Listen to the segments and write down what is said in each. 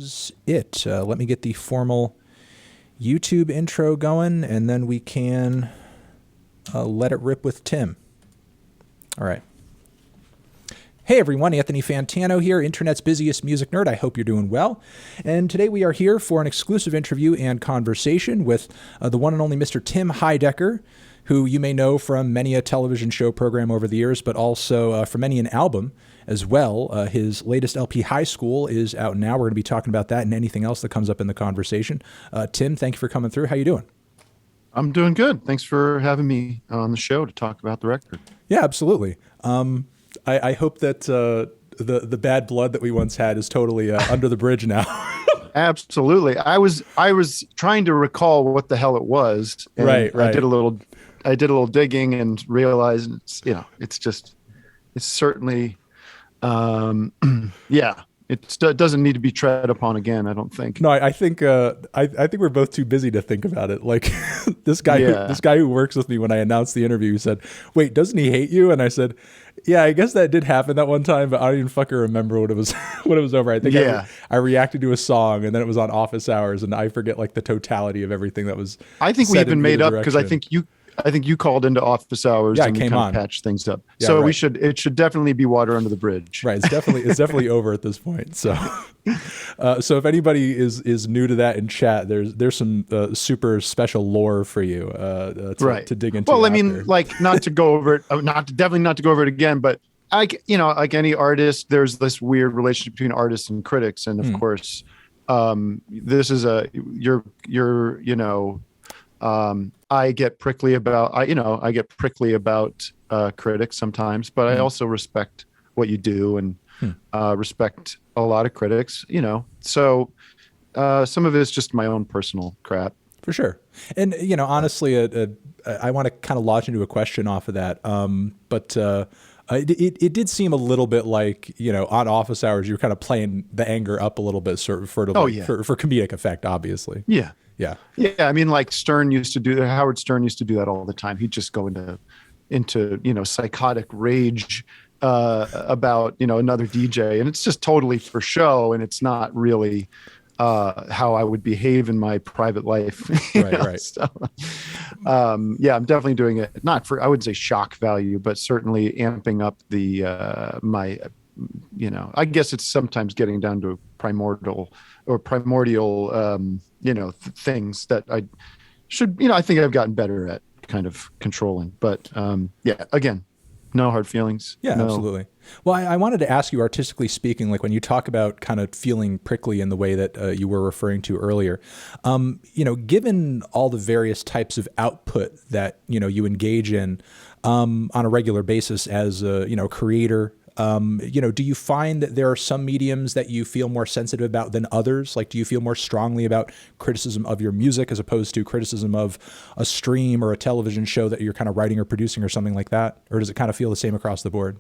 is it. Let me get the formal YouTube intro going, and then we can let it rip with Tim. All right. Hey everyone, Anthony Fantano here, internet's busiest music nerd. I hope you're doing well. And today we are here for an exclusive interview and conversation with the one and only Mr. Tim Heidecker, who you may know from many a television show program over the years, but also from many an album as well. His latest LP, High School, is out now. We're going to be talking about that and anything else that comes up in the conversation. Tim, thank you for coming through. How you doing? I'm doing good. Thanks for having me on the show to talk about the record. Yeah, absolutely. I hope that the bad blood that we once had is totally under the bridge now. Absolutely. I was trying to recall what the hell it was. And right. I did a little digging and realized it's certainly yeah. It doesn't need to be tread upon again, I don't think. No, I think we're both too busy to think about it. Like this guy who works with me, when I announced the interview, said, "Wait, doesn't he hate you?" And I said, "Yeah, I guess that did happen that one time, but I don't even fucking remember what it was when it was over." I think I reacted to a song, and then it was on Office Hours, and I forget like the totality of everything that was. I think we even made up because I think you called into Office Hours and we kind of patched things up. Yeah, so right. it should definitely be water under the bridge. Right. It's definitely over at this point. So, so if anybody is new to that in chat, there's some super special lore for you to dig into. Well, I mean, like not to go over it, definitely not to go over it again, but like any artist, there's this weird relationship between artists and critics, and of course, this is I get prickly about critics sometimes, but I also respect what you do and respect a lot of critics, so some of it is just my own personal crap. For sure. And, honestly, I want to kind of launch into a question off of that. But it did seem a little bit like, on Office Hours, you were kind of playing the anger up a little bit for comedic effect, obviously. Yeah. Yeah. Yeah. I mean, like Howard Stern used to do that all the time. He'd just go into psychotic rage about, another DJ, and it's just totally for show. And it's not really how I would behave in my private life. Right. So, yeah, I'm definitely doing it. Not for, I wouldn't say shock value, but certainly amping up the, I guess it's sometimes getting down to primordial things that I should, I think I've gotten better at kind of controlling, but yeah, again, no hard feelings. Yeah, no. Absolutely. Well, I wanted to ask you, artistically speaking, like when you talk about kind of feeling prickly in the way that you were referring to earlier, given all the various types of output that, you engage in on a regular basis as a, creator, do you find that there are some mediums that you feel more sensitive about than others? Like, do you feel more strongly about criticism of your music as opposed to criticism of a stream or a television show that you're kind of writing or producing or something like that? Or does it kind of feel the same across the board?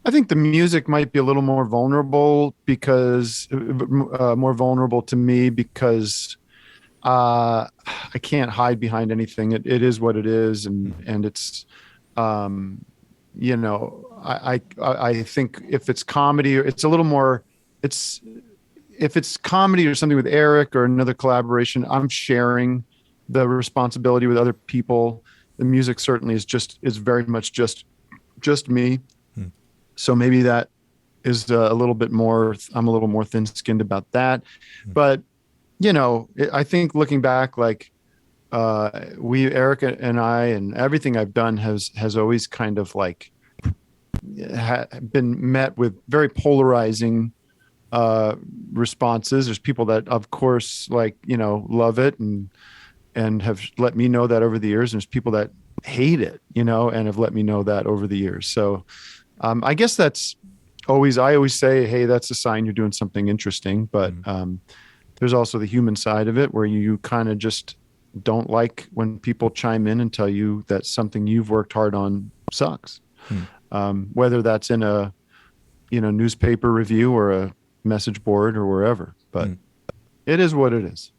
I think the music might be a little more vulnerable to me because I can't hide behind anything. It is what it is. And it's, I think if it's comedy, it's a little more, if it's comedy or something with Eric or another collaboration, I'm sharing the responsibility with other people. The music certainly is very much just me. So maybe that is a little bit more, I'm a little more thin-skinned about that. But, I think looking back, like Eric and I, and everything I've done has always kind of like been met with very polarizing responses. There's people that, of course, love it and have let me know that over the years. And there's people that hate it, and have let me know that over the years. So I guess I always say, hey, that's a sign you're doing something interesting. But there's also the human side of it where you kind of just don't like when people chime in and tell you that something you've worked hard on sucks. Whether that's in a, newspaper review or a message board or wherever, but it is what it is.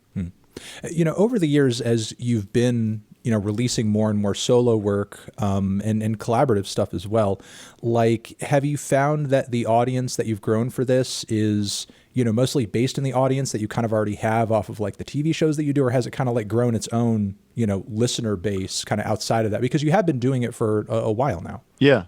Over the years, as you've been, releasing more and more solo work, and collaborative stuff as well. Like, have you found that the audience that you've grown for this is, mostly based in the audience that you kind of already have off of like the TV shows that you do, or has it kind of like grown its own, listener base kind of outside of that? Because you have been doing it for a while now. Yeah.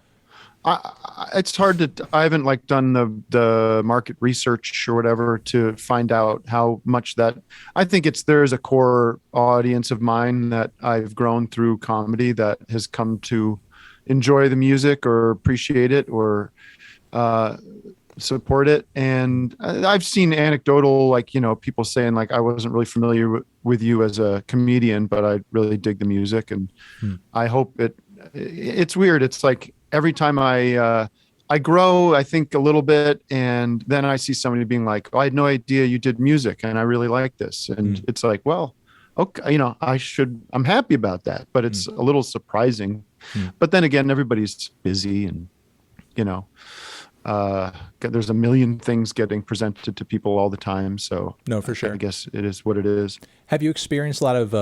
It's hard to, I haven't like done the market research or whatever to find out how much that, I think there's a core audience of mine that I've grown through comedy that has come to enjoy the music or appreciate it or support it. And I've seen anecdotal, like, people saying like, I wasn't really familiar with you as a comedian, but I really dig the music. And I hope it's weird. It's like, every time I grow, I think a little bit, and then I see somebody being like, "Oh, I had no idea you did music, and I really like this." And it's like, well, okay, I'm happy about that, but it's a little surprising. But then again, everybody's busy, and there's a million things getting presented to people all the time. So no, for sure. I guess it is what it is. Have you experienced a lot of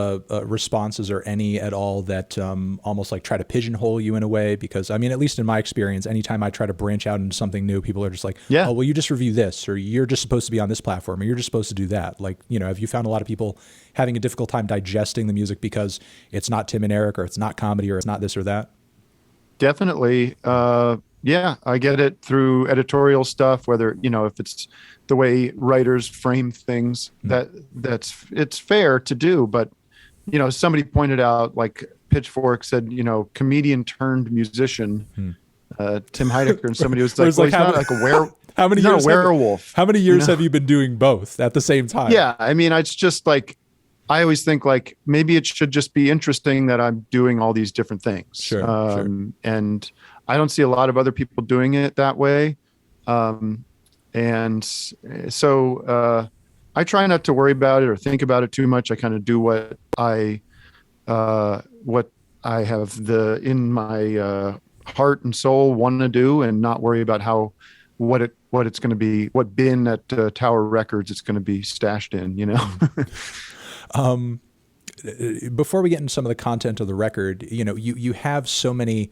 responses, or any at all, that almost like try to pigeonhole you in a way? Because I mean, at least in my experience, anytime I try to branch out into something new, people are just like, yeah, oh, well, you just review this, or you're just supposed to be on this platform, or you're just supposed to do that. Like, have you found a lot of people having a difficult time digesting the music because it's not Tim and Eric, or it's not comedy, or it's not this or that? Definitely. Yeah, I get it through editorial stuff, whether, if it's the way writers frame things, it's fair to do. But, somebody pointed out, like Pitchfork said, comedian turned musician, Tim Heidecker, and somebody was like, well, he's not like a how many years werewolf. How many years have you been doing both at the same time? Yeah. I mean, it's just like, I always think like, maybe it should just be interesting that I'm doing all these different things. Sure. And I don't see a lot of other people doing it that way. And so I try not to worry about it or think about it too much. I kind of do what I have in my heart and soul want to do, and not worry about what it's going to be, what bin at Tower Records it's going to be stashed in, Before we get into some of the content of the record, you have so many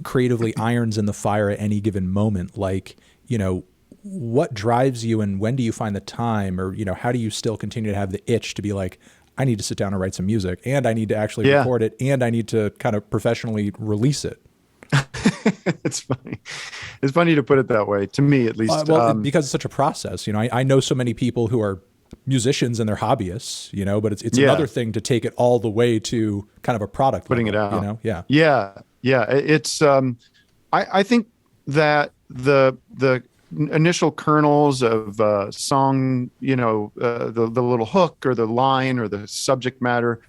creatively irons in the fire at any given moment. Like, what drives you, and when do you find the time, or, how do you still continue to have the itch to be like, I need to sit down and write some music, and I need to actually record it, and I need to kind of professionally release it? It's funny. It's funny to put it that way, to me at least. Because it's such a process. I know so many people who are musicians and they're hobbyists, but it's another thing to take it all the way to kind of a product putting level, it out. Yeah. It's I think that the initial kernels of song, the little hook or the line or the subject matter,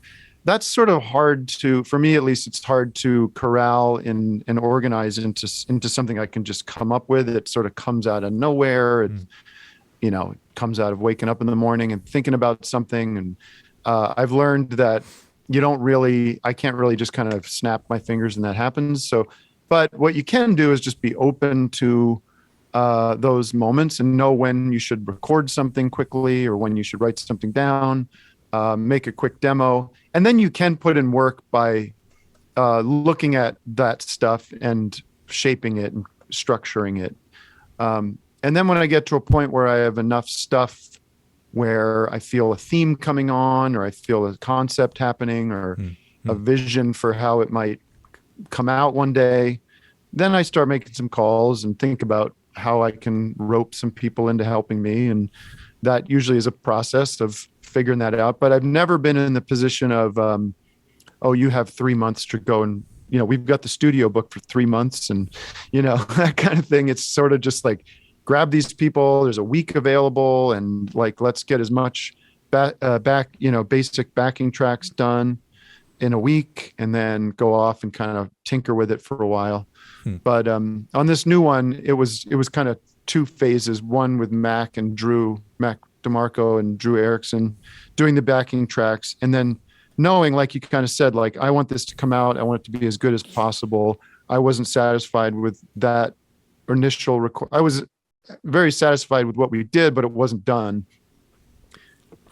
that's sort of hard to, for me at least, it's hard to corral and organize into something I can just come up with. It sort of comes out of nowhere. It comes out of waking up in the morning and thinking about something. And I've learned that I can't really just kind of snap my fingers and that happens. So, but what you can do is just be open to those moments and know when you should record something quickly or when you should write something down, make a quick demo. And then you can put in work by looking at that stuff and shaping it and structuring it. And then when I get to a point where I have enough stuff where I feel a theme coming on, or I feel a concept happening, or a vision for how it might come out one day, then I start making some calls and think about how I can rope some people into helping me. And that usually is a process of figuring that out. But I've never been in the position of, you have 3 months to go, and, we've got the studio booked for 3 months, and, that kind of thing. It's sort of just like, grab these people, there's a week available, and like, let's get as much basic backing tracks done in a week, and then go off and kind of tinker with it for a while. But on this new one, it was kind of two phases, one with Mac DeMarco and Drew Erickson doing the backing tracks, and then knowing, like you kind of said, like, I want this to come out, I want it to be as good as possible. I wasn't satisfied with that initial record. I was very satisfied with what we did, but it wasn't done,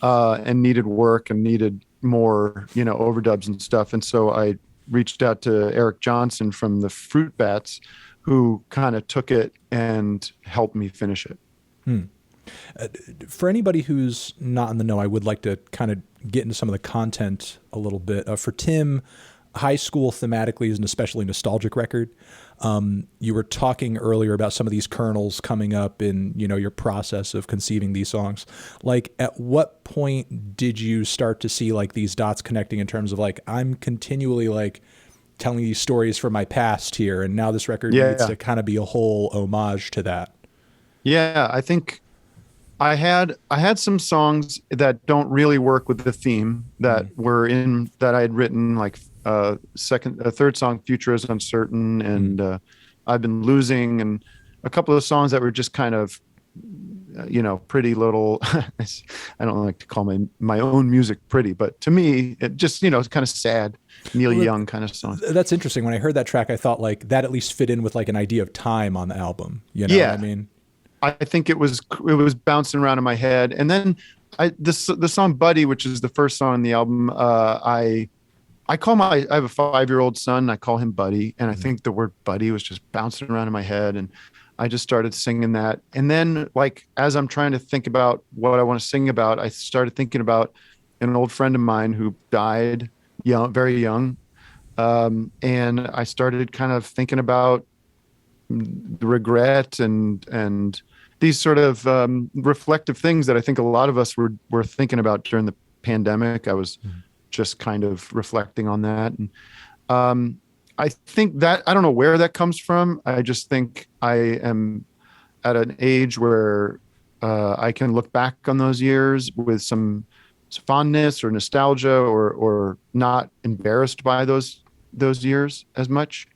and needed work and needed more, overdubs and stuff. And so I reached out to Eric Johnson from the Fruit Bats, who kind of took it and helped me finish it. For anybody who's not in the know, I would like to kind of get into some of the content a little bit. For Tim, High School thematically is an especially nostalgic record. You were talking earlier about some of these kernels coming up in, your process of conceiving these songs. Like, at what point did you start to see like these dots connecting in terms of like, I'm continually like telling these stories from my past here, and now this record needs to kind of be a whole homage to that? Yeah, I think I had some songs that don't really work with the theme that I had written, like third song, Future is Uncertain, and I've Been Losing, and a couple of songs that were just kind of, pretty little. I don't like to call my own music pretty, but to me, it just, it's kind of sad, Neil Young kind of song. That's interesting. When I heard that track, I thought like that at least fit in with like an idea of time on the album. You know what I mean? I think it was bouncing around in my head. And then the song Buddy, which is the first song on the album, I have a 5-year-old son. I call him Buddy. And I think the word buddy was just bouncing around in my head. And I just started singing that. And then, like, as I'm trying to think about what I want to sing about, I started thinking about an old friend of mine who died young, very young. And I started kind of thinking about the regret and these sort of reflective things that I think a lot of us were thinking about during the pandemic. I was just kind of reflecting on that. And I think that, I don't know where that comes from. I just think I am at an age where I can look back on those years with some fondness or nostalgia, or not embarrassed by those years as much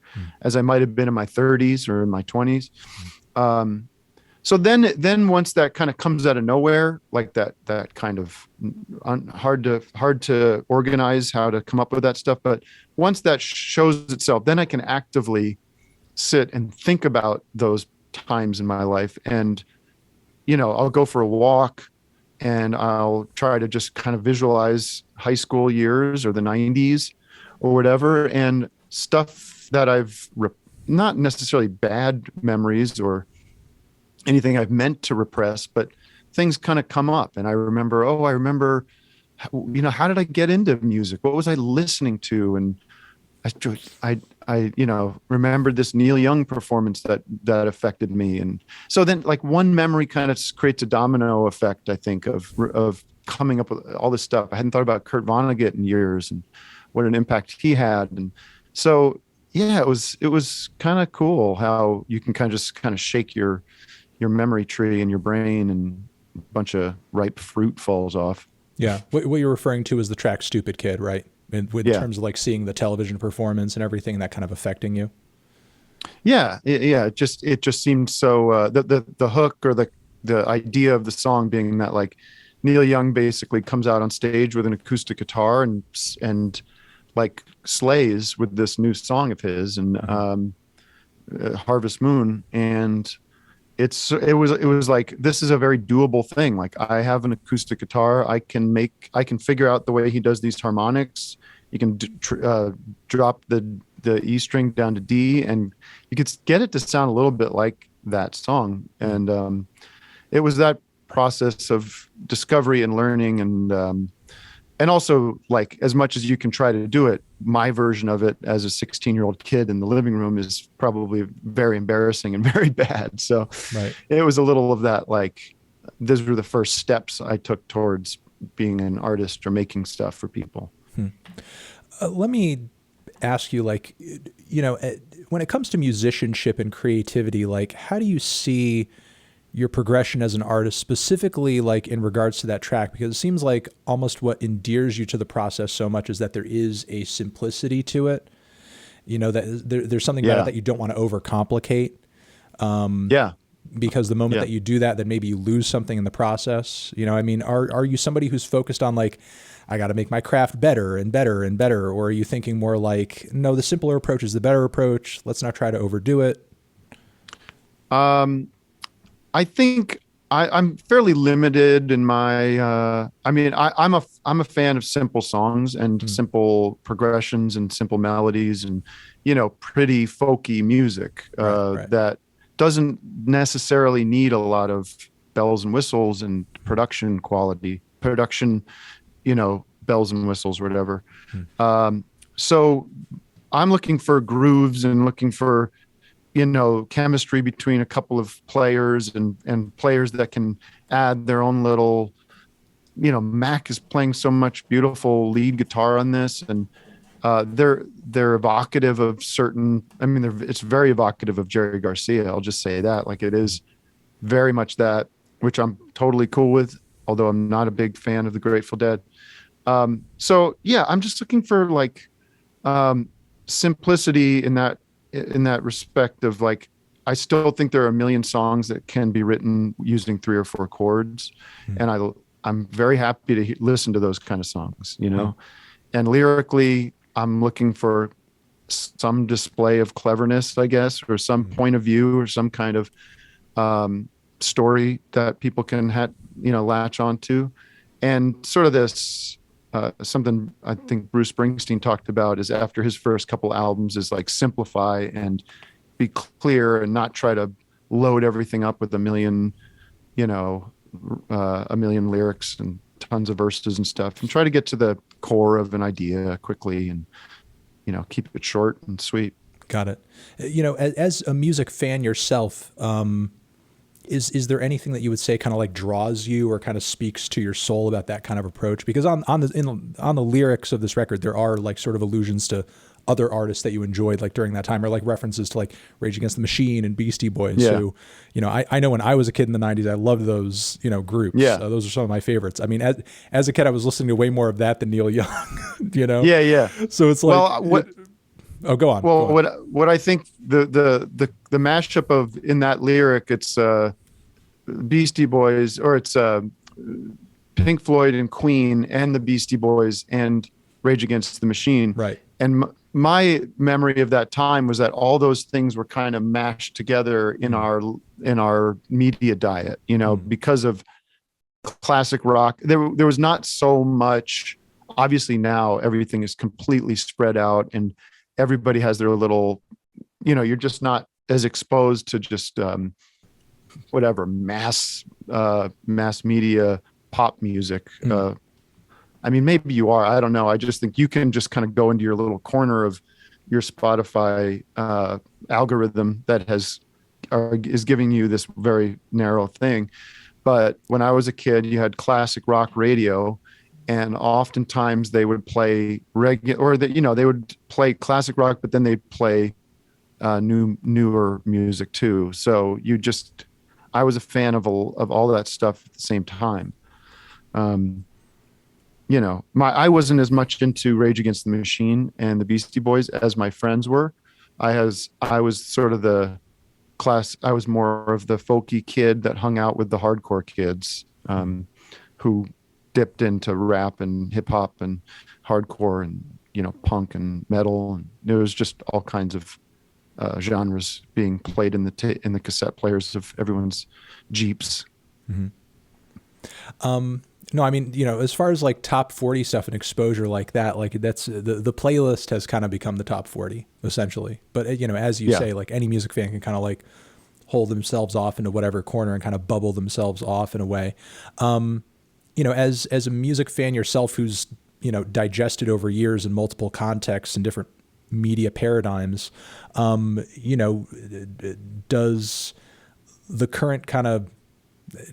as I might have been in my 30s or in my 20s. So then once that kind of comes out of nowhere, like that kind of hard to organize how to come up with that stuff. But once that shows itself, then I can actively sit and think about those times in my life. And, I'll go for a walk and I'll try to just kind of visualize high school years or the 90s or whatever, and stuff that I've not necessarily bad memories or anything I've meant to repress, but things kind of come up. And I remember, how did I get into music? What was I listening to? And I remembered this Neil Young performance that affected me. And so then, like, one memory kind of creates a domino effect, I think, of coming up with all this stuff. I hadn't thought about Kurt Vonnegut in years and what an impact he had. And so, yeah, it was kind of cool how you can kind of shake your memory tree in your brain and a bunch of ripe fruit falls off. Yeah. What you're referring to is the track Stupid Kid, right? In terms of like seeing the television performance and everything, and that kind of affecting you. Yeah. It just seemed so, the hook or the idea of the song being that, like, Neil Young basically comes out on stage with an acoustic guitar and like slays with this new song of his, and Harvest Moon. And it was like, this is a very doable thing. Like, I have an acoustic guitar. I can figure out the way he does these harmonics. You can drop the E string down to D, and you could get it to sound a little bit like that song. And it was that process of discovery and learning, and also, like, as much as you can try to do it, my version of it as a 16-year-old kid in the living room is probably very embarrassing and very bad. So It was a little of that, like, those were the first steps I took towards being an artist or making stuff for people. Let me ask you, like, when it comes to musicianship and creativity, like, how do you see your progression as an artist, specifically like in regards to that track? Because it seems like almost what endears you to the process so much is that there is a simplicity to it. That there's something about it that you don't want to overcomplicate. Because the moment that you do that, then maybe you lose something in the process. Are you somebody who's focused on, like, I got to make my craft better and better and better? Or are you thinking more like, no, the simpler approach is the better approach. Let's not try to overdo it. I think I'm fairly limited in my. I'm a fan of simple songs and Mm. simple progressions and simple melodies and pretty folky music Right, right. that doesn't necessarily need a lot of bells and whistles and production quality, bells and whistles, whatever. Mm. So I'm looking for grooves and looking for chemistry between a couple of players and players that can add their own little. Mac is playing so much beautiful lead guitar on this, and they're evocative of certain. I mean, it's very evocative of Jerry Garcia. I'll just say that, like, it is very much that, which I'm totally cool with. Although I'm not a big fan of the Grateful Dead. So yeah, I'm just looking for like simplicity in that respect of like, I still think there are a million songs that can be written using 3 or 4 chords. Mm. And I'm very happy to listen to those kind of songs, Mm. and lyrically, I'm looking for some display of cleverness, I guess, or some Mm. point of view or some kind of story that people can latch onto. And sort of this, something I think Bruce Springsteen talked about is after his first couple albums is like simplify and be clear and not try to load everything up with a million lyrics and tons of verses and stuff, and try to get to the core of an idea quickly and, keep it short and sweet. Got it. As a music fan yourself, is there anything that you would say kind of like draws you or kind of speaks to your soul about that kind of approach? Because on the lyrics of this record, there are like sort of allusions to other artists that you enjoyed like during that time, or like references to like Rage Against the Machine and Beastie Boys. Yeah. Who, I know when I was a kid in the 90s, I loved those, groups. Yeah. Those are some of my favorites. I mean, as a kid, I was listening to way more of that than Neil Young, Yeah. Yeah. So it's like, Well, oh, go on. Well, Go on. what I think the mashup of in that lyric, it's Beastie Boys, or it's Pink Floyd and Queen and the Beastie Boys and Rage Against the Machine. Right. And my memory of that time was that all those things were kind of mashed together in our media diet, because of classic rock. There was not so much. Obviously, now everything is completely spread out and everybody has their little, you're just not as exposed to just whatever mass media pop music. I mean, maybe you are, I don't know. I just think you can just kind of go into your little corner of your Spotify algorithm that is giving you this very narrow thing. But when I was a kid, you had classic rock radio, and oftentimes they would play they would play classic rock, but then they'd play newer music too. So I was a fan of all that stuff at the same time. I wasn't as much into Rage Against the Machine and the Beastie Boys as my friends were. I was sort of I was more of the folky kid that hung out with the hardcore kids, who dipped into rap and hip hop and hardcore and, punk and metal. And there was just all kinds of genres being played in the cassette players of everyone's Jeeps. Mm-hmm. No, I mean, as far as like top 40 stuff and exposure like that, like that's the playlist has kind of become the top 40 essentially. But as you say, like any music fan can kind of like hold themselves off into whatever corner and kind of bubble themselves off in a way. As a music fan yourself, who's, digested over years in multiple contexts and different media paradigms, does the current kind of,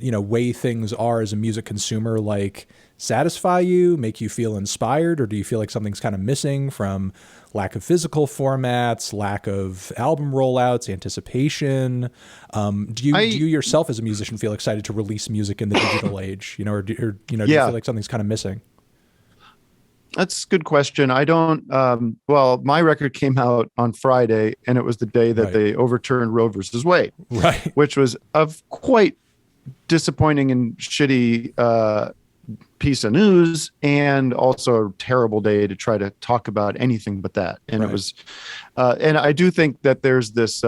way things are as a music consumer, like satisfy you, make you feel inspired, or do you feel like something's kind of missing from lack of physical formats, lack of album rollouts, anticipation? Do you yourself as a musician feel excited to release music in the digital age, or do you feel like something's kind of missing? That's a good question. I don't, well, my record came out on Friday, and it was the day that they overturned Roe versus Wade, right? Which was of quite disappointing and shitty piece of news, and also a terrible day to try to talk about anything but that. And it was, and I do think that there's this,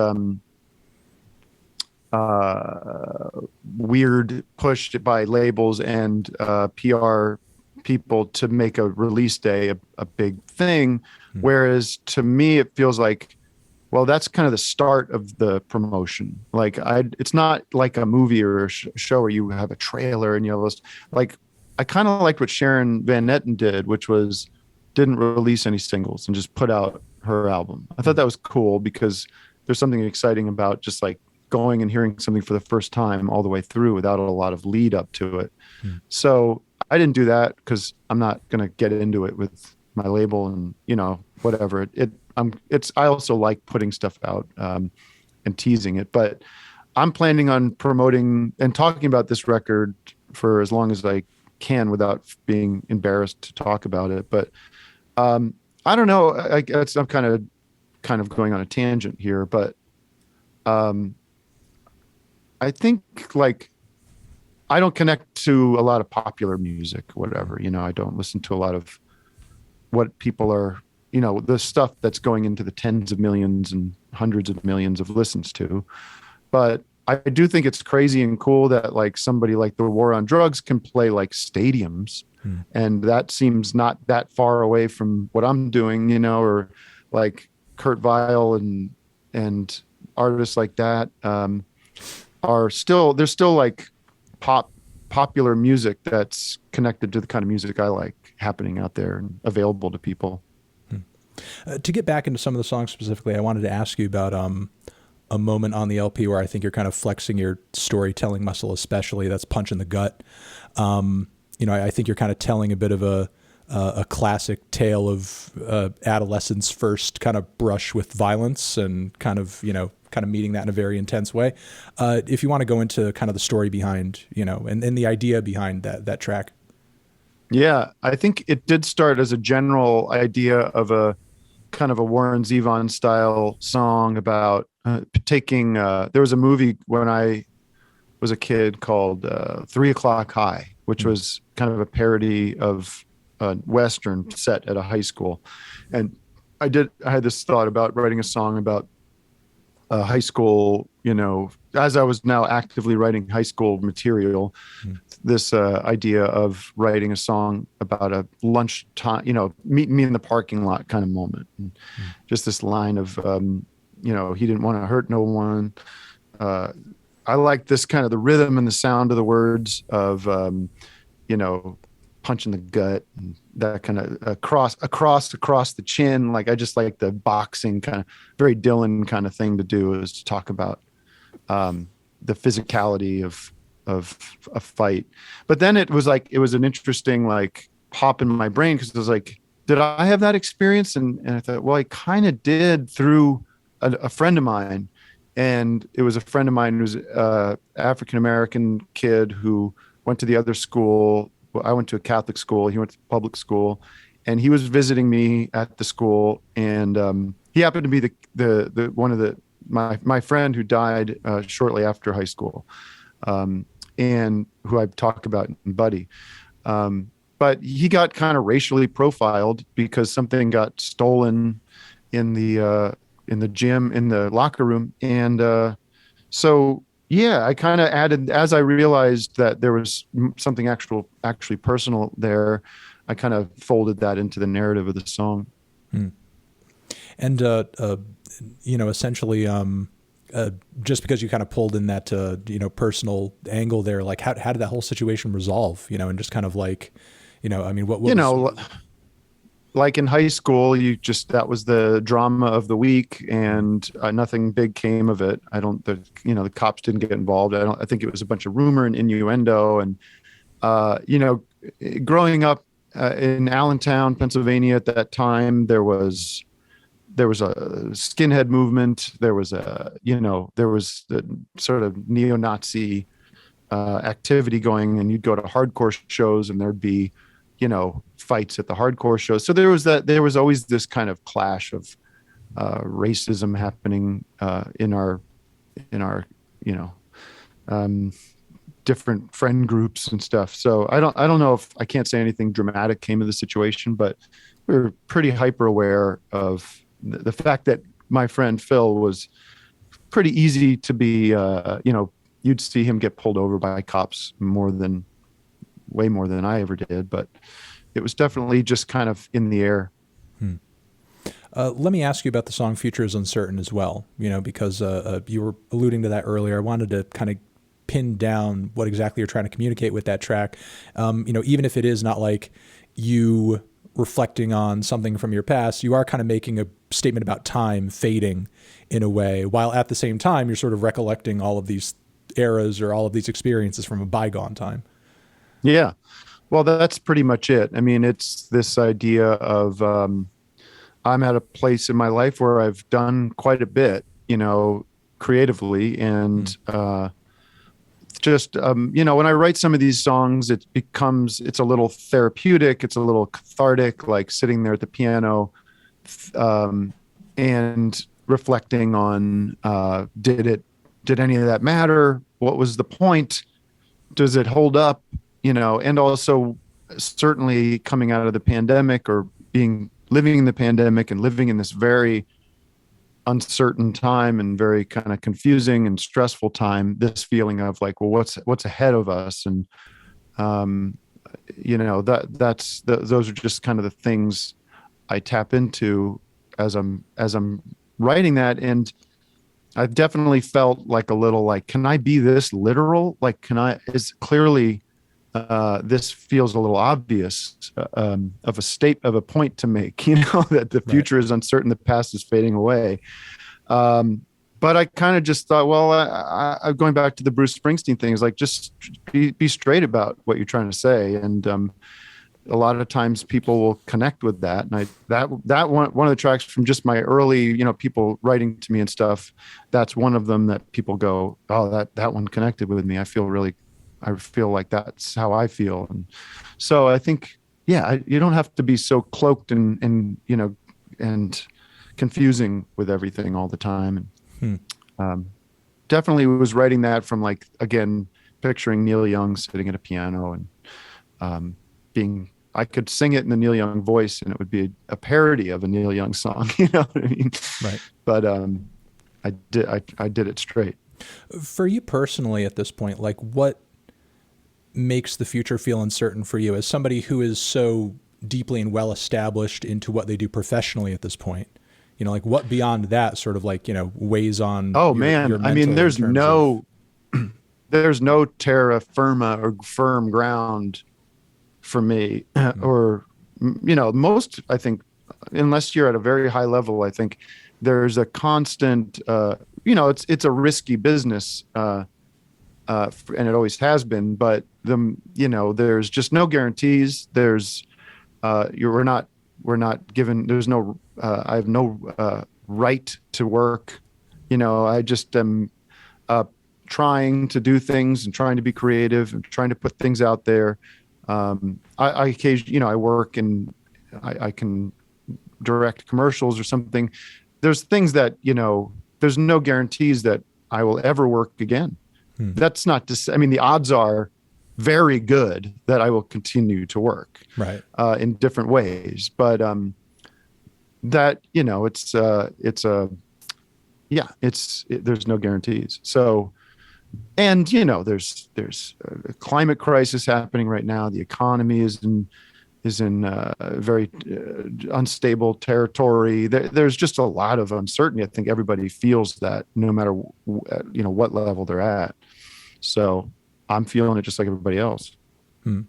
weird push by labels and PR people to make a release day a big thing. Whereas to me, it feels like, well, that's kind of the start of the promotion. Like it's not like a movie or a show where you have a trailer and you have like, I kind of liked what Sharon Van Etten did, which was didn't release any singles and just put out her album. I thought that was cool because there's something exciting about just like going and hearing something for the first time all the way through without a lot of lead up to it. So I didn't do that because I'm not going to get into it with my label and, whatever. I also like putting stuff out and teasing it, but I'm planning on promoting and talking about this record for as long as I can without being embarrassed to talk about it. But I don't know. I guess I'm kind of going on a tangent here, but I think like I don't connect to a lot of popular music, whatever. I don't listen to a lot of what people are, the stuff that's going into the tens of millions and hundreds of millions of listens to. But I do think it's crazy and cool that like somebody like the War on Drugs can play like stadiums. And that seems not that far away from what I'm doing, or like Kurt Weill and artists like that there's still like popular music that's connected to the kind of music I like happening out there and available to people. To get back into some of the songs specifically, I wanted to ask you about a moment on the LP where I think you're kind of flexing your storytelling muscle, especially that's Punch in the Gut. I think you're kind of telling a bit of a classic tale of adolescence first kind of brush with violence and kind of meeting that in a very intense way. If you want to go into kind of the story behind, and the idea behind that track. Yeah, I think it did start as a general idea of a kind of a Warren Zevon style song about taking, there was a movie when I was a kid called 3 O'Clock High, which was kind of a parody of a Western set at a high school. And I had this thought about writing a song about high school, as I was now actively writing high school material, this idea of writing a song about a lunchtime, meet me in the parking lot kind of moment. And just this line of, he didn't want to hurt no one. I like this kind of the rhythm and the sound of the words of, punch in the gut and that kind of across the chin. Like I just like the boxing kind of very Dylan kind of thing to do is to talk about the physicality of a fight. But then it was an interesting like pop in my brain because it was like, did I have that experience? And I thought, well, I kind of did through a friend of mine. And it was a friend of mine who's African-American kid who went to the other school. I went to a Catholic school. He went to public school, and he was visiting me at the school. And he happened to be the one of my friend who died shortly after high school, and who I've talked about in Buddy. But he got kind of racially profiled because something got stolen in the gym, in the locker room. And so yeah, I kind of added, as I realized that there was something actually personal there, I kind of folded that into the narrative of the song. And, essentially, just because you kind of pulled in that, personal angle there, like how did that whole situation resolve, and just kind of like, what was... Like in high school, that was the drama of the week, and nothing big came of it. The cops didn't get involved. I think it was a bunch of rumor and innuendo. And, growing up in Allentown, Pennsylvania at that time, there was a skinhead movement. There was the sort of neo-Nazi activity going, and you'd go to hardcore shows and there'd be, fights at the hardcore shows. So there was always this kind of clash of racism happening in our different friend groups and stuff. So I don't know if I can't say anything dramatic came of the situation, but we were pretty hyper aware of the fact that my friend Phil was pretty easy to be, you'd see him get pulled over by cops way more than I ever did, but it was definitely just kind of in the air. Let me ask you about the song "Future is Uncertain" as well. Because you were alluding to that earlier. I wanted to kind of pin down what exactly you're trying to communicate with that track. Even if it is not like you reflecting on something from your past, you are kind of making a statement about time fading in a way, while at the same time you're sort of recollecting all of these eras or all of these experiences from a bygone time. Yeah. Well, that's pretty much it. I mean, it's this idea of, I'm at a place in my life where I've done quite a bit, creatively. And, when I write some of these songs, it's a little therapeutic. It's a little cathartic, like sitting there at the piano, and reflecting on, did any of that matter? What was the point? Does it hold up? And also certainly coming out of the pandemic, or living in the pandemic and living in this very uncertain time and very kind of confusing and stressful time, this feeling of like, well, what's ahead of us? And, those are just kind of the things I tap into as I'm writing that. And I've definitely felt like a little like, can I be this literal? Like, is clearly, this feels a little obvious, of a point to make, that the future is uncertain, the past is fading away. But I kind of just thought, well, I'm going back to the Bruce Springsteen thing, is like, just be straight about what you're trying to say. And, a lot of times people will connect with that. And that one of the tracks from just my early, people writing to me and stuff, that's one of them that people go, oh, that one connected with me. I feel like that's how I feel. And so I think, you don't have to be so cloaked and confusing with everything all the time. And, definitely was writing that from, like, again, picturing Neil Young sitting at a piano and, I could sing it in the Neil Young voice and it would be a parody of a Neil Young song, you know what I mean? Right. But, I did it straight. For you personally at this point, like, what makes the future feel uncertain for you as somebody who is so deeply and well established into what they do professionally at this point? Like, what beyond that sort of like, weighs on your mental I mean, there's no terra firma or firm ground for me, or, most, I think, unless you're at a very high level, I think there's a constant, it's a risky business, and it always has been, but there's just no guarantees. There's, we're not given, there's no, I have no, right to work. I just am, trying to do things and trying to be creative and trying to put things out there. I occasionally, I work and I can direct commercials or something. There's things that, there's no guarantees that I will ever work again. That's not to say, I mean, the odds are very good that I will continue to work, right, in different ways. But, that, there's no guarantees. So, and, there's a climate crisis happening right now. The economy is in very unstable territory. There's just a lot of uncertainty. I think everybody feels that, no matter what level they're at. So I'm feeling it just like everybody else. Now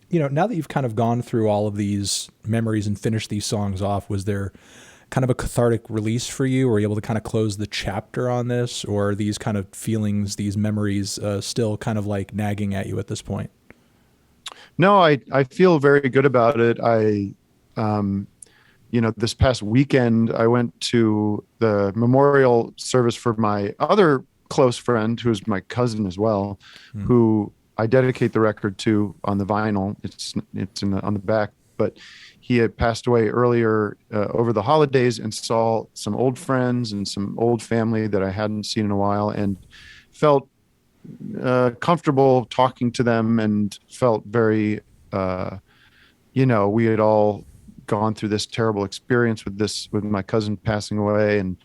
that you've kind of gone through all of these memories and finished these songs off, was there kind of a cathartic release for you? Were you able to kind of close the chapter on this, or are these kind of feelings, these memories, still kind of like nagging at you at this point? No, I feel very good about it. This past weekend, I went to the memorial service for my other close friend, who's my cousin as well, who I dedicate the record to on the vinyl. It's on the back, but he had passed away earlier over the holidays, and saw some old friends and some old family that I hadn't seen in a while, and felt comfortable talking to them, and felt very, we had all gone through this terrible experience with my cousin passing away. And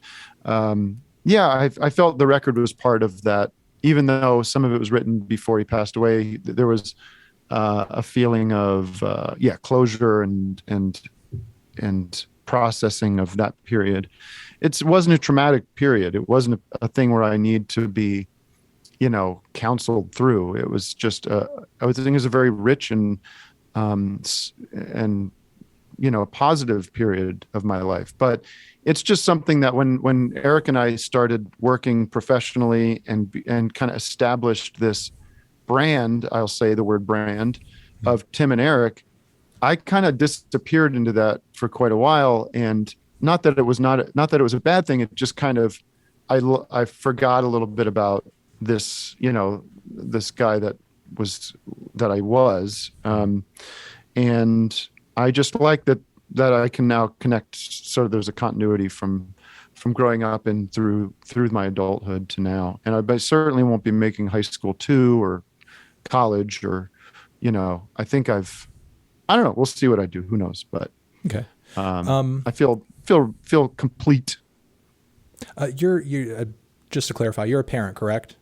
yeah, I felt the record was part of that, even though some of it was written before he passed away. There was a feeling of closure and processing of that period. It wasn't a traumatic period. It wasn't a thing where I need to be, counseled through. It was just I think it was a very rich and a positive period of my life. But it's just something that when Eric and I started working professionally and kind of established this brand, I'll say the word brand, of Tim and Eric, I kind of disappeared into that for quite a while. And not that it was a bad thing. It just kind of, I forgot a little bit about this, this guy that I was. And I just like that I can now connect. Sort of, there's a continuity from growing up and through my adulthood to now. And I certainly won't be making high school 2 or college or, I think I don't know. We'll see what I do. Who knows? But okay. I feel complete. You're just to clarify, you're a parent, correct?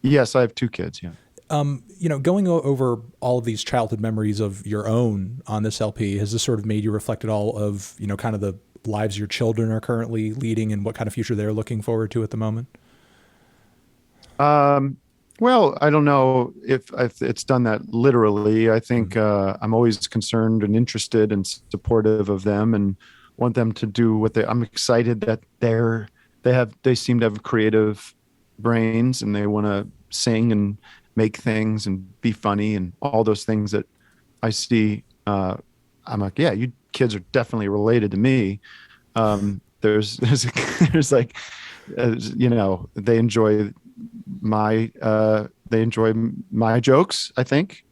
Yes, I have 2 kids. Yeah. Going over all of these childhood memories of your own on this LP, has this sort of made you reflect at all of, kind of the lives your children are currently leading and what kind of future they're looking forward to at the moment? Well, I don't know if it's done that literally. I think I'm always concerned and interested and supportive of them and want them to do what I'm excited that they seem to have creative brains and they want to sing and make things and be funny and all those things that I see. I'm like, yeah, you kids are definitely related to me. There's like, they enjoy my jokes, I think.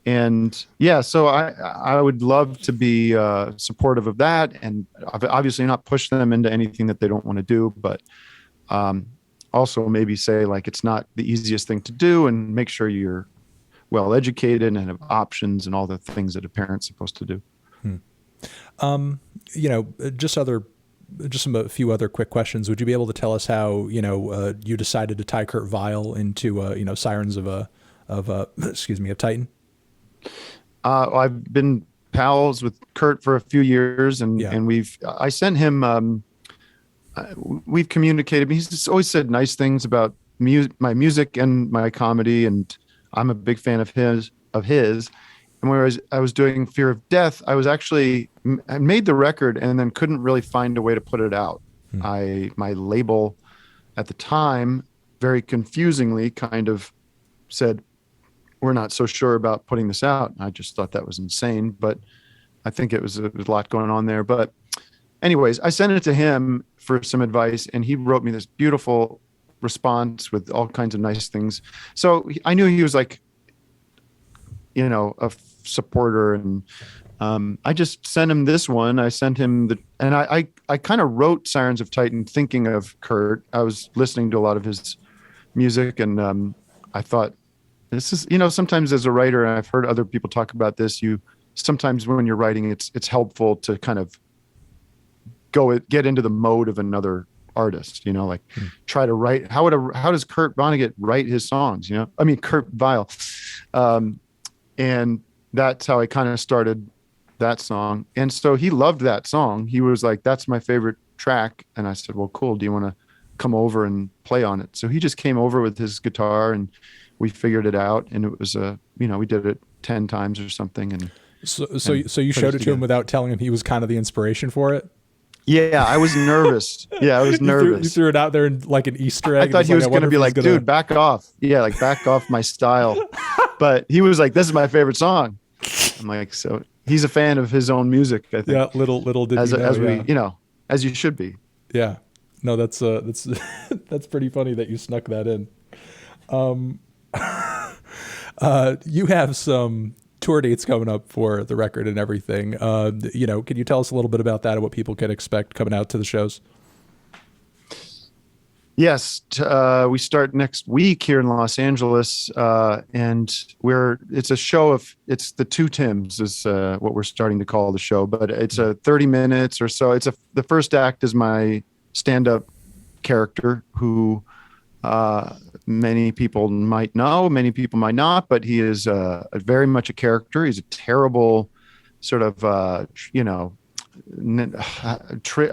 And yeah, so I would love to be supportive of that, and obviously not push them into anything that they don't want to do, but also maybe say like it's not the easiest thing to do, and make sure you're well educated and have options and all the things that a parent's supposed to do. Just a few other quick questions. Would you be able to tell us how you decided to tie Kurt Weill into Sirens of Titan? I've been pals with Kurt for a few years, and I sent him. We've communicated. He's always said nice things about my music and my comedy, and I'm a big fan of his. And whereas I was doing Fear of Death, I made the record and then couldn't really find a way to put it out. My label at the time, very confusingly, kind of said, we're not so sure about putting this out. I just thought that was insane, but I think it was a lot going on there. But anyways, I sent it to him for some advice, and he wrote me this beautiful response with all kinds of nice things. So I knew he was like, a supporter, and I just sent him this one. I sent him and I kind of wrote Sirens of Titan thinking of Kurt. I was listening to a lot of his music, and I thought, this is, sometimes as a writer, and I've heard other people talk about this, sometimes when you're writing, it's helpful to kind of get into the mode of another artist, try to write. How does Kurt Vonnegut write his songs? Kurt Weill. And that's how I kind of started that song. And so he loved that song. He was like, that's my favorite track. And I said, well, cool. Do you want to come over and play on it? So he just came over with his guitar and we figured it out. And it was we did it 10 times or something. And so you showed it to him without telling him he was kind of the inspiration for it? Yeah, I was nervous. Yeah, I was nervous. You threw it out there in like an Easter egg. I thought he was going to be like, dude, back off. Yeah, like back off my style. But he was like, this is my favorate song. I'm like, so he's a fan of his own music, I think. Yeah, little did you know, as you should be. Yeah. No, that's that's pretty funny that you snuck that in. You have some tour dates coming up for the record and everything. Can you tell us a little bit about that and what people can expect coming out to the shows? Yes, we start next week here in Los Angeles, and it's a show it's the two Tims is what we're starting to call the show, but it's a 30 minutes or so. The first act is my stand-up character who many people might know, many people might not, but he is very much a character. He's a terrible sort of, I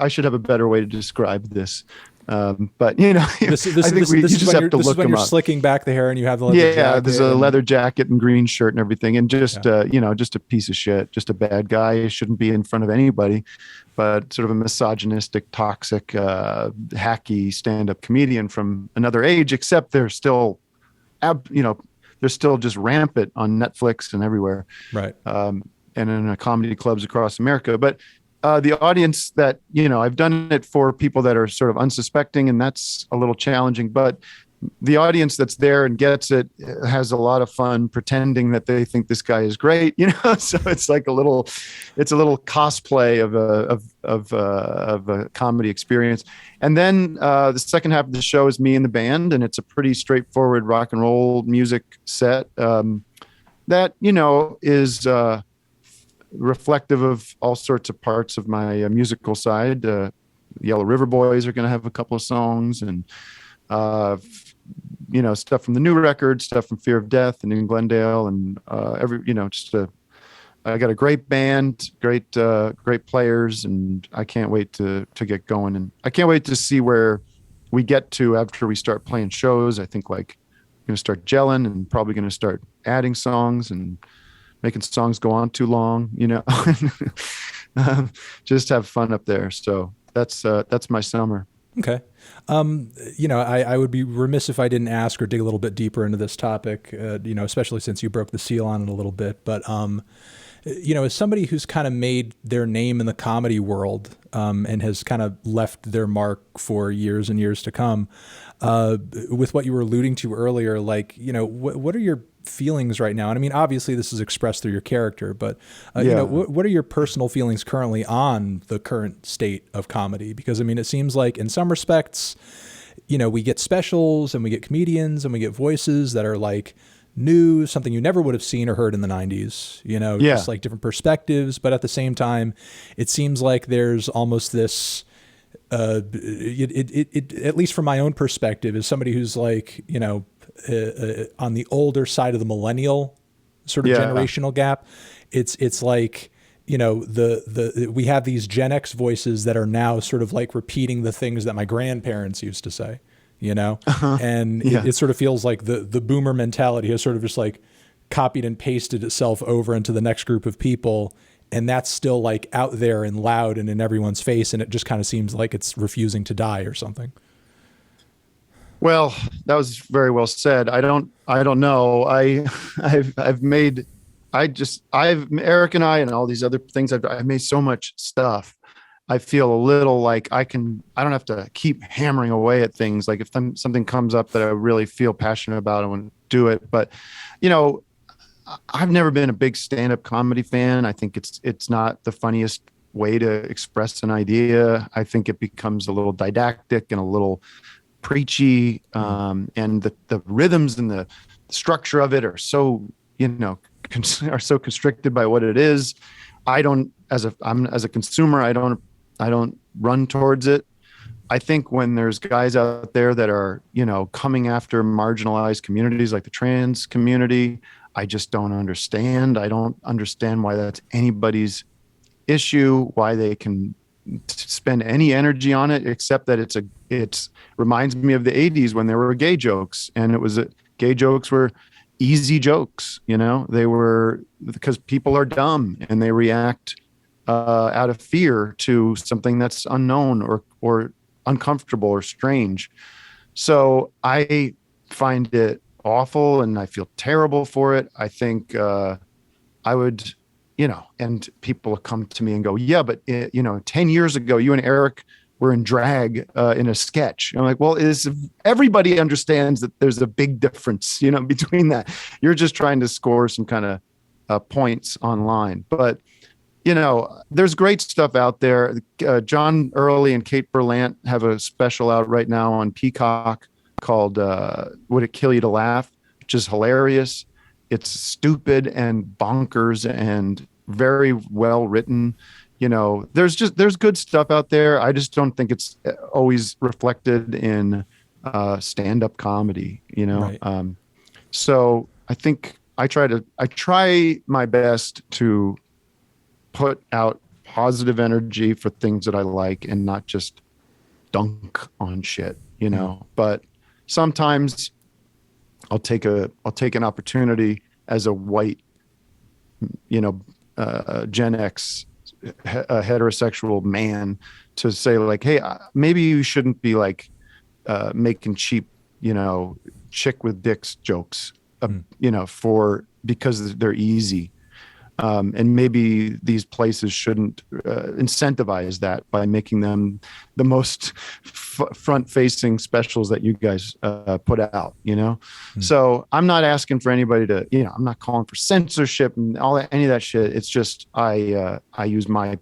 should have a better way to describe this. But I think you just have to look him up. You're slicking back the hair and you have the leather jacket. Yeah, there's a leather jacket and green shirt and everything, and just just a piece of shit, just a bad guy. He shouldn't be in front of anybody, but sort of a misogynistic, toxic, hacky stand-up comedian from another age. Except they're still, they're still just rampant on Netflix and everywhere, right? And in comedy clubs across America, but. The audience that, I've done it for people that are sort of unsuspecting, and that's a little challenging, but the audience that's there and gets it has a lot of fun pretending that they think this guy is great, so it's like it's a little cosplay of a comedy experience. And then the second half of the show is me and the band, and it's a pretty straightforward rock and roll music set that, is reflective of all sorts of parts of my musical side. Yellow River Boys are going to have a couple of songs, and stuff from the new record, stuff from Fear of Death and in Glendale, and I got a great band, great players, and I can't wait to get going, and I can't wait to see where we get to after we start playing shows. I think I'm going to start gelling and probably going to start adding songs and making songs go on too long, just have fun up there. So that's my summer. Okay. I would be remiss if I didn't ask or dig a little bit deeper into this topic, especially since you broke the seal on it a little bit. But, as somebody who's kind of made their name in the comedy world and has kind of left their mark for years and years to come, with what you were alluding to earlier, what are your feelings right now? And I mean, obviously this is expressed through your character, but what are your personal feelings currently on the current state of comedy? Because I mean, it seems like in some respects, we get specials and we get comedians and we get voices that are like new, something you never would have seen or heard in the 90s, just like different perspectives. But at the same time, it seems like there's almost this, at least from my own perspective, as somebody who's like, on the older side of the millennial sort of generational gap, it's like, we have these Gen X voices that are now sort of like repeating the things that my grandparents used to say, and it sort of feels like the boomer mentality has sort of just like copied and pasted itself over into the next group of people. And that's still like out there and loud and in everyone's face. And it just kind of seems like it's refusing to die or something. Well, that was very well said. I don't know. Eric and I and all these other things, I've made so much stuff. I feel a little like I don't have to keep hammering away at things. Like if something comes up that I really feel passionate about, I want to do it. But, I've never been a big stand-up comedy fan. I think it's not the funniest way to express an idea. I think it becomes a little didactic and a little preachy, and the rhythms and the structure of it are so are so constricted by what it is. As a consumer, I don't run towards it. I think when there's guys out there that are coming after marginalized communities like the trans community, I just don't understand. I don't understand why that's anybody's issue, why they can spend any energy on it, except that it reminds me of the 80s when there were gay jokes, and gay jokes were easy jokes. They were because people are dumb and they react out of fear to something that's unknown or uncomfortable or strange. So I find it awful and I feel terrible for it. I think I would, and people come to me and go, yeah, but 10 years ago, you and Eric were in drag in a sketch. I'm like, well, everybody understands that there's a big difference, between that. You're just trying to score some kind of points online. But, there's great stuff out there. John Early and Kate Berlant have a special out right now on Peacock called Would It Kill You to Laugh, which is hilarious. It's stupid and bonkers and very well written. there's good stuff out there. I just don't think it's always reflected in stand-up comedy, Right. So I think I try my best to put out positive energy for things that I like and not just dunk on shit, but sometimes I'll take an opportunity as a white, Gen X heterosexual man to say like, hey, maybe you shouldn't be like making cheap, chick with dicks jokes, because they're easy. And maybe these places shouldn't incentivize that by making them the most front-facing specials that you guys put out. So I'm not asking for anybody to, I'm not calling for censorship and any of that shit. It's just I use my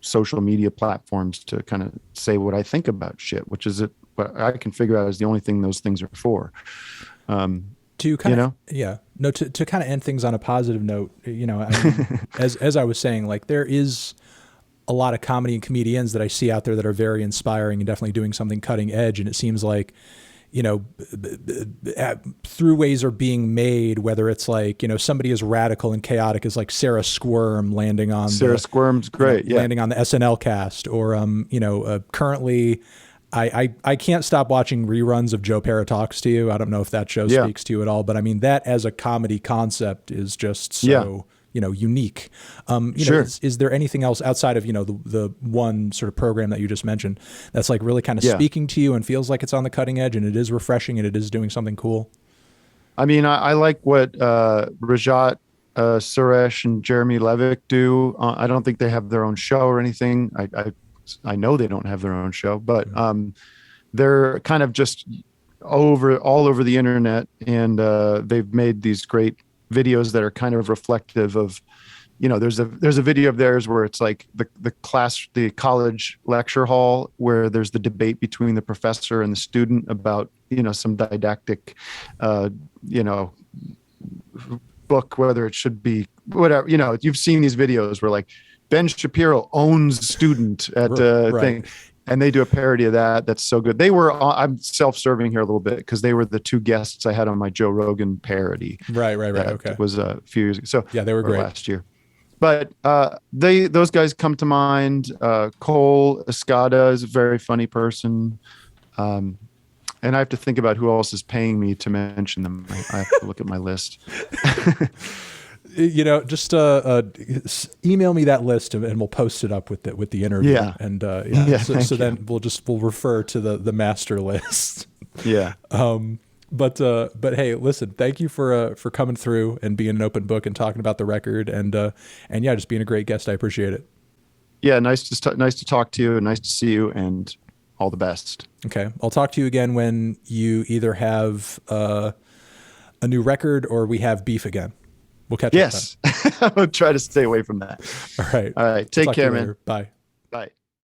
social media platforms to kind of say what I think about shit, which is what I can figure out is the only thing those things are for. To kind of, to kind of end things on a positive note, I mean, as I was saying, like there is a lot of comedy and comedians that I see out there that are very inspiring and definitely doing something cutting edge. And it seems like, throughways are being made, whether it's like, somebody as radical and chaotic as like Sarah Squirm landing on Squirm's great. Landing on the SNL cast, or, currently I can't stop watching reruns of Joe Pera Talks to You. I don't know if that show speaks to you at all, but I mean, that as a comedy concept is just so, unique. Sure. Is there anything else outside of, the one sort of program that you just mentioned that's like really kind of speaking to you and feels like it's on the cutting edge and it is refreshing and it is doing something cool? I mean, I like what Rajat Suresh and Jeremy Levick do. I don't think they have their own show or anything. I know they don't have their own show, but they're kind of just all over the internet, and they've made these great videos that are kind of reflective of, there's a video of theirs where it's like the college lecture hall where there's the debate between the professor and the student about, some didactic, book, whether it should be whatever, you've seen these videos where like Ben Shapiro owns student at thing, and they do a parody of that. That's so good. They were I'm self-serving here a little bit because they were the two guests I had on my Joe Rogan parody. Right. Okay. It was a few years ago. So yeah, they were great last year. But those guys come to mind. Cole Escada is a very funny person. And I have to think about who else is paying me to mention them. I have to look at my list. Just email me that list and we'll post it up with the interview. Yeah. And so then we'll refer to the master list. Yeah. But hey, listen, thank you for coming through and being an open book and talking about the record and just being a great guest. I appreciate it. Yeah. Nice to talk to you and nice to see you, and all the best. Okay. I'll talk to you again when you either have a new record or we have beef again. We'll catch up. Yes. I'll try to stay away from that. All right. Take care, man. Bye. Bye.